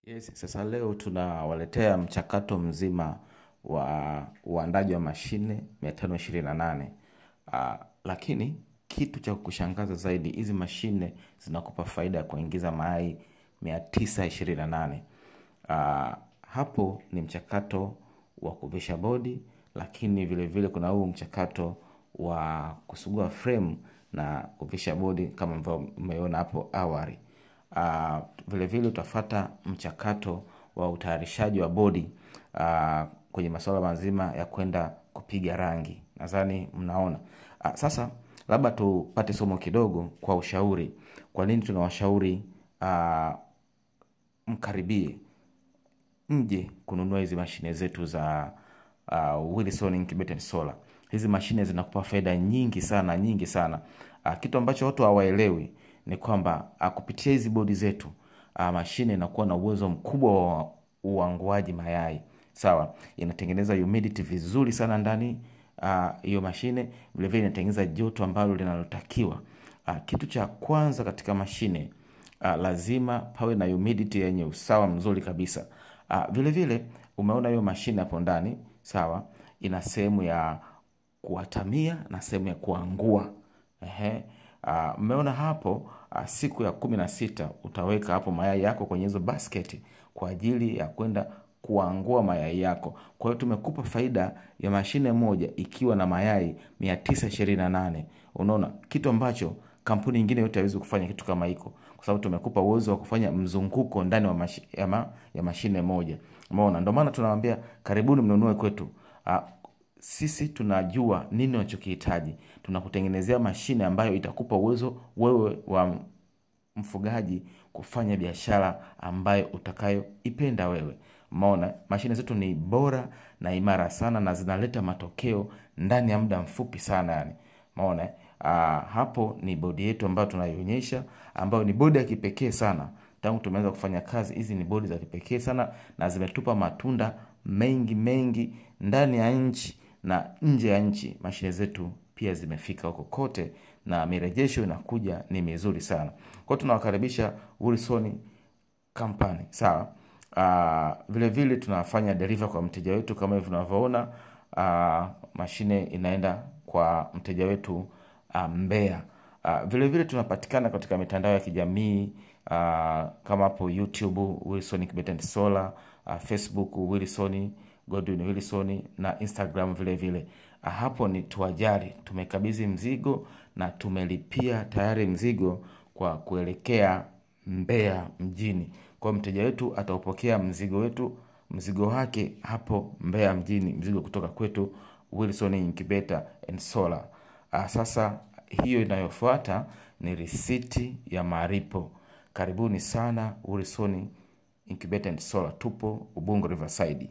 Yes, sasa leo tunawaletea mchakato mzima wa uandaji wa mashine 528. Lakini kitu cha kushangaza zaidi, hizi mashine zinakupa faida ya kuingiza mayai 928. Hapo ni mchakato wa kuvisha bodi, lakini vile vile kuna huu mchakato wa kusugua frame na kuvisha bodi kama ambavyo umeona hapo awali. Vile vile utafuata mchakato wa utayarishaji wa bodi kwenye masuala mazima ya kwenda kupiga rangi. Nadhani mnaona. Sasa labda tupate somo kidogo kwa ushauri. Kwa nini tunawashauri mkaribie mje kununua hizi mashine zetu za Wilson Incubated Solar. Hizi mashine zinakupa faida nyingi sana. Kitu ambacho watu hawaelewi ni kwamba kupitia hizi bodi zetu mashine inakuwa na uwezo mkubwa wa uanguaji mayai. Sawa, inatengeneza humidity vizuri sana ndani hiyo mashine. Vile vile inatengeneza joto ambalo linalotakiwa. Kitu cha kwanza katika mashine lazima pawe na humidity yenye usawa mzuri kabisa. Vile vile umeona hiyo mashine hapo ndani, sawa, ina sehemu ya kuatamia na sehemu ya kuangua. Umeona hapo siku ya 16 utaweka hapo mayai yako kwenye hizo basket kwa ajili ya kwenda kuangua mayai yako. Kwa hiyo tumekupa faida ya mashine moja ikiwa na mayai 928. Unaona, kitu ambacho kampuni nyingine yote haiwezi kufanya kitu kama hiko, kwa sababu tumekupa uwezo wa kufanya mzunguko ndani wa ya mashine moja. Umeona, ndio maana tunawaambia karibuni mnunue kwetu. Sisi tunajua nini unachokihitaji. Tunakutengenezea mashine ambayo itakupa uwezo wewe wa mfugaji kufanya biashara ambayo utakayoipenda wewe. Umeona, mashine zetu ni bora na imara sana na zinaleta matokeo ndani ya muda mfupi sana yani. Umeona, hapo ni bodi yetu ambayo tunaionyesha, ambayo ni bodi ya kipekee sana. Tangu tumeanza kufanya kazi, hizi ni bodi za kipekee sana na zimetupa matunda mengi ndani ya nchi na nje ya nchi. Mashine zetu pia zimefika huko kote na mirejesho inakuja ni mizuri sana. Kwa hiyo tunawakaribisha Wilson Company, sawa. Vile vile tunafanya deliver kwa mteja wetu kama hivi unavyoona. Mashine inaenda kwa mteja wetu Mbeya. Vile vile tunapatikana katika mitandao ya kijamii kama hapo YouTube Wilson Incubated Solar, Facebook Wilson Godwin Wilson na Instagram vile vile. Hapo ni tuwajali, tumekabidhi mzigo na tumelipia tayari mzigo kwa kuelekea Mbeya mjini. Kwa mteja wetu ataupokea mzigo wake hapo Mbeya mjini, mzigo kutoka kwetu Wilson Incubator and Solar. Sasa hiyo inayofuata ni risiti ya malipo. Karibuni sana Wilson Incubator and Solar, tupo Ubungo Riverside.